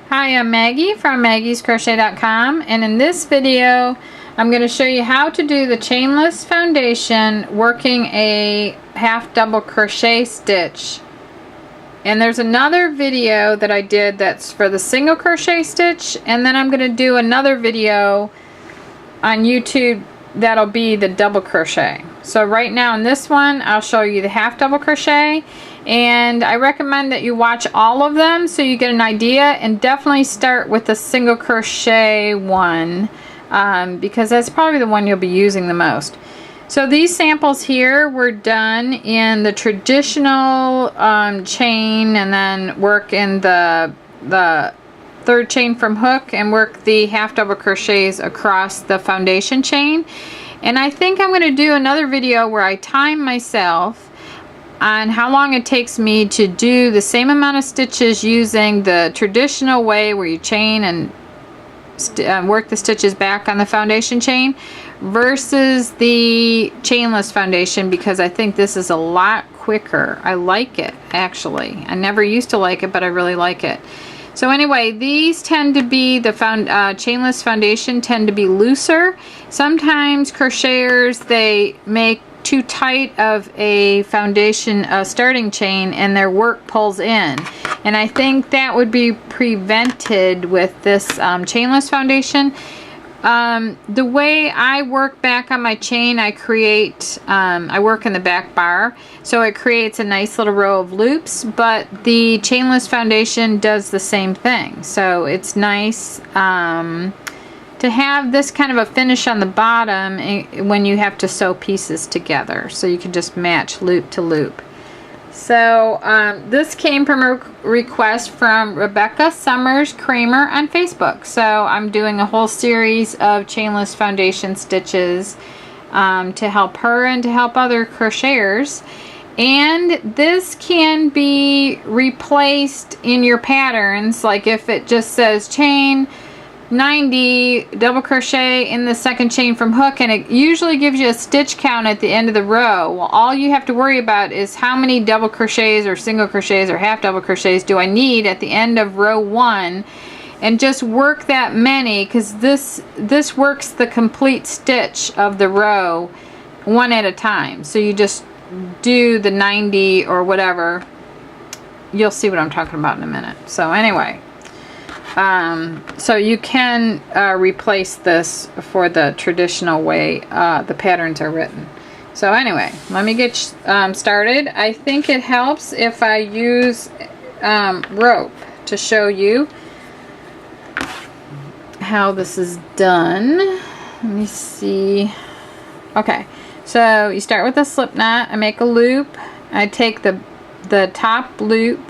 Hi, I'm Maggie from maggiescrochet.com, and in this video I'm going to show you how to do the chainless foundation working a half double crochet stitch. And there's another video that I did that's for the single crochet stitch, and then I'm going to do another video on YouTube that'll be the double crochet. So right now in this one I'll show you the half double crochet, and I recommend that you watch all of them so you get an idea, and definitely start with the single crochet one because that's probably the one you'll be using the most. So these samples here were done in the traditional chain, and then work in the third chain from hook and work the half double crochets across the foundation chain. And I think I'm going to do another video where I time myself on how long it takes me to do the same amount of stitches using the traditional way where you chain and work the stitches back on the foundation chain versus the chainless foundation, because I think this is a lot quicker. I like it, actually. I never used to like it, but I really like it. So anyway, these tend to be, the chainless foundation tend to be looser. Sometimes crocheters, they make too tight of a foundation starting chain and their work pulls in, and I think that would be prevented with this chainless foundation. The way I work back on my chain, I create I work in the back bar, so it creates a nice little row of loops, but the chainless foundation does the same thing. So it's nice to have this kind of a finish on the bottom when you have to sew pieces together, so you can just match loop to loop. So this came from a request from Rebecca Summers Kramer on Facebook. So I'm doing a whole series of chainless foundation stitches to help her and to help other crocheters. And this can be replaced in your patterns, like if it just says chain 90 double crochet in the second chain from hook, and it usually gives you a stitch count at the end of the row. Well, all you have to worry about is how many double crochets or single crochets or half double crochets do I need at the end of row 1, and just work that many, because this works the complete stitch of the row one at a time. So you just do the 90 or whatever. You'll see what I'm talking about in a minute. So anyway, so you can replace this for the traditional way the patterns are written. So anyway, let me get started. I think it helps if I use rope to show you how this is done. Let me see. Okay, so you start with a slip knot. I make a loop. I take the top loop,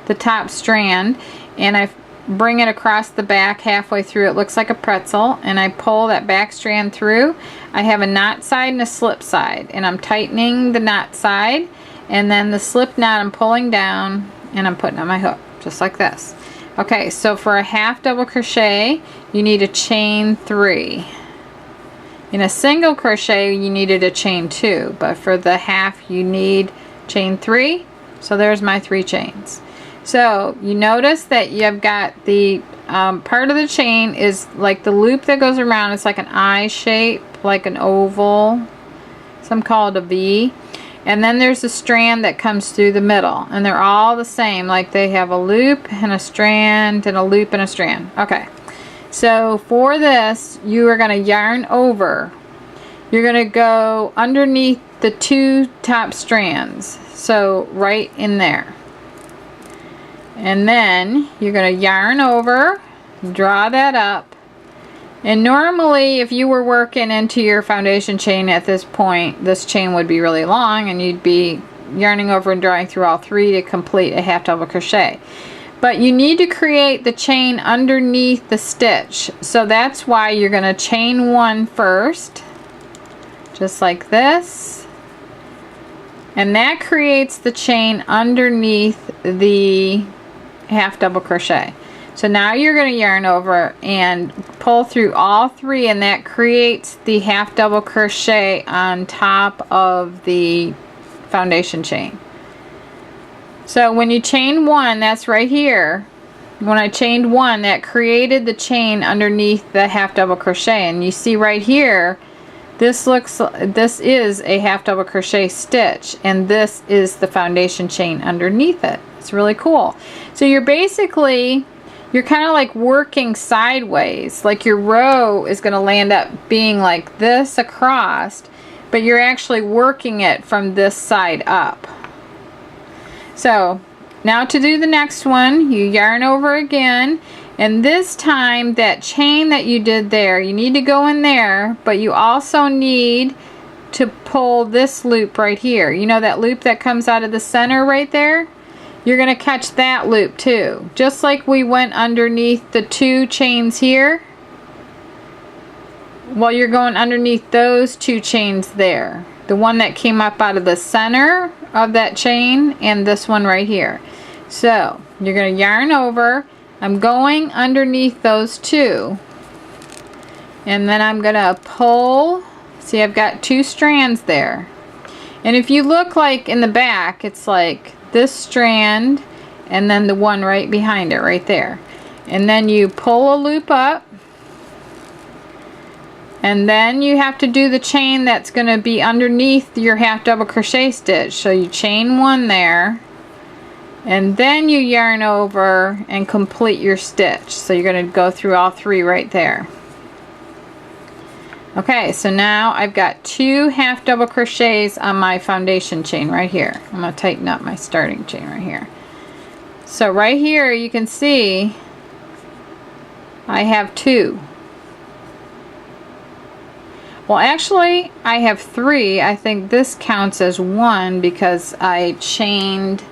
the top strand, and I bring it across the back halfway through. It looks like a pretzel, and I pull that back strand through. I have a knot side and a slip side, and I'm tightening the knot side, and then the slip knot I'm pulling down and I'm putting on my hook, just like this. Okay, so for a half double crochet you need a chain 3. In a single crochet you needed a chain 2, but for the half you need chain 3. So there's my 3 chains. So you notice that you've got the part of the chain is like the loop that goes around. It's like an eye shape, like an oval. Some call it a V. And then there's a strand that comes through the middle, and they're all the same. Like they have a loop and a strand and a loop and a strand. Okay, so for this you are going to yarn over. You're going to go underneath the 2 top strands, so right in there. And then you're going to yarn over, draw that up, and normally if you were working into your foundation chain at this point, this chain would be really long and you'd be yarning over and drawing through all 3 to complete a half double crochet. But you need to create the chain underneath the stitch, so that's why you're going to chain 1 first, just like this, and that creates the chain underneath the half double crochet. So now you're going to yarn over and pull through all 3, and that creates the half double crochet on top of the foundation chain. So when you chain one, that's right here. When I chained one, that created the chain underneath the half double crochet, and you see right here, this is a half double crochet stitch, and this is the foundation chain underneath it. It's really cool. So you're kind of like working sideways, like your row is going to land up being like this across, but you're actually working it from this side up. So now to do the next one, you yarn over again, and this time that chain that you did there, you need to go in there, but you also need to pull this loop right here. You know that loop that comes out of the center right there? You're going to catch that loop too. Just like we went underneath the 2 chains here. Well, you're going underneath those 2 chains there. The one that came up out of the center of that chain and this one right here. So you're going to yarn over. I'm going underneath those 2. And then I'm going to pull. See, I've got 2 strands there. And if you look like in the back, it's like this strand and then the one right behind it right there. And then you pull a loop up. And then you have to do the chain that's going to be underneath your half double crochet stitch. So you chain 1 there. And then you yarn over and complete your stitch. So you're going to go through all 3 right there. Okay, so now I've got 2 half double crochets on my foundation chain right here. I'm going to tighten up my starting chain right here. So right here you can see I have 2. Well, actually I have 3. I think this counts as 1 because I chained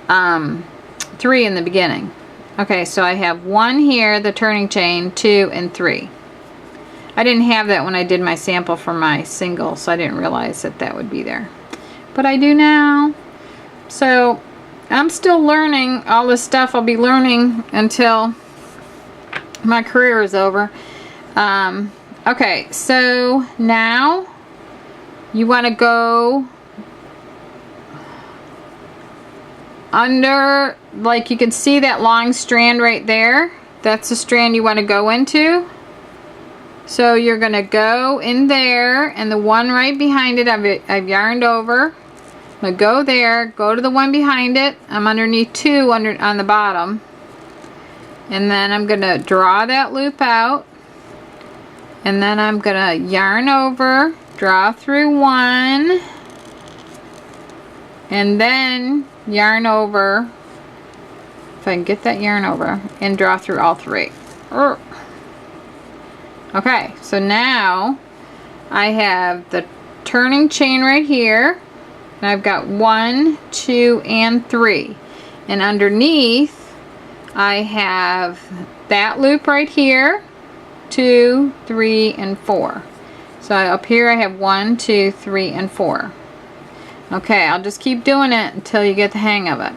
3 in the beginning. Okay, so I have 1 here, the turning chain, 2 and 3. I didn't have that when I did my sample for my single, so I didn't realize that that would be there. But I do now. So I'm still learning all this stuff. I'll be learning until my career is over. Okay, so now you want to go under, like you can see that long strand right there. That's the strand you want to go into. So you're going to go in there, and the one right behind it I've yarned over. I'm going to go there, go to the one behind it. I'm underneath 2 on the bottom. And then I'm going to draw that loop out. And then I'm going to yarn over, draw through 1. And then yarn over, if I can get that yarn over, and draw through all 3. Okay, so now I have the turning chain right here, and I've got 1, 2, and 3. And underneath I have that loop right here, 2, 3, and 4. So up here I have 1, 2, 3, and 4. Okay, I'll just keep doing it until you get the hang of it.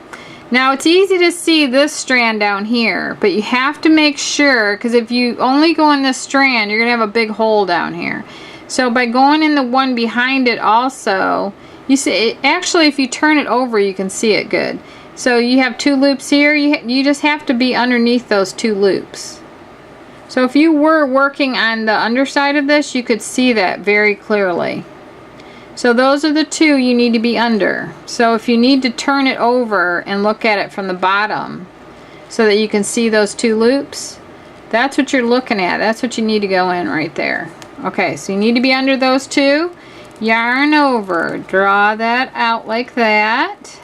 Now it's easy to see this strand down here, but you have to make sure, because if you only go in this strand, you're going to have a big hole down here. So by going in the one behind it also, you see, actually if you turn it over you can see it good. So you have 2 loops here, you just have to be underneath those 2 loops. So if you were working on the underside of this, you could see that very clearly. So those are the 2 you need to be under. So if you need to turn it over and look at it from the bottom so that you can see those 2 loops, that's what you're looking at. That's what you need to go in right there. Okay, so you need to be under those 2. Yarn over, draw that out like that.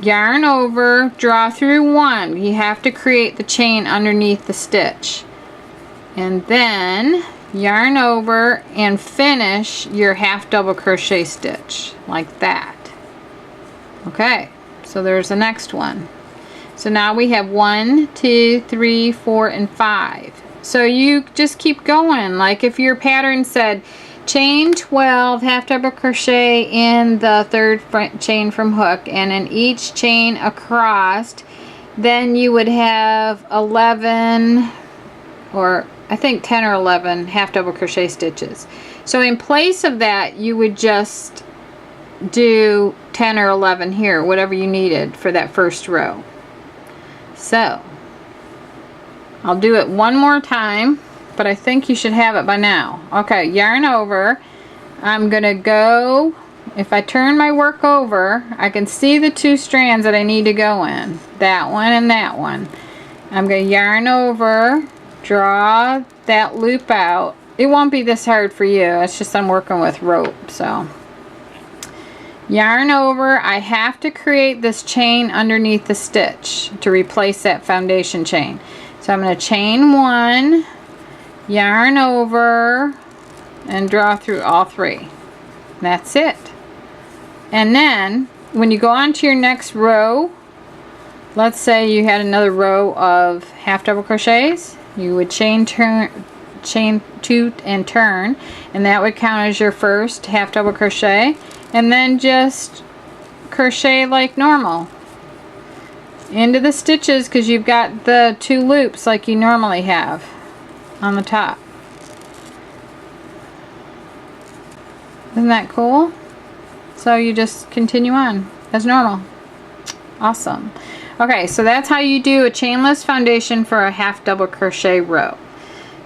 Yarn over, draw through 1. You have to create the chain underneath the stitch. And then yarn over and finish your half double crochet stitch like that. Okay, so there's the next one. So now we have 1, 2, 3, 4, and 5. So you just keep going. Like if your pattern said chain 12 half double crochet in the 3rd chain from hook, and in each chain across, then you would have 11, or I think 10 or 11 half double crochet stitches. So in place of that you would just do 10 or 11 here, whatever you needed for that first row. So I'll do it one more time, but I think you should have it by now. Okay, yarn over. I'm gonna go, if I turn my work over, I can see the 2 strands that I need to go in. That one and that one. I'm gonna yarn over, draw that loop out. It won't be this hard for you, it's just I'm working with rope, so. Yarn over, I have to create this chain underneath the stitch to replace that foundation chain. So I'm going to chain 1, yarn over, and draw through all 3. That's it. And then when you go on to your next row, let's say you had another row of half double crochets, you would chain 2 and turn, and that would count as your first half double crochet. And then just crochet like normal into the stitches, because you've got the 2 loops like you normally have on the top. Isn't that cool? So you just continue on as normal. Awesome. Okay, so that's how you do a chainless foundation for a half double crochet row.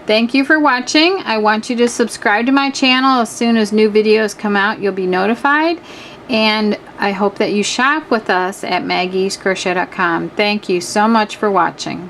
Thank you for watching. I want you to subscribe to my channel. As soon as new videos come out, you'll be notified. And I hope that you shop with us at maggiescrochet.com. Thank you so much for watching.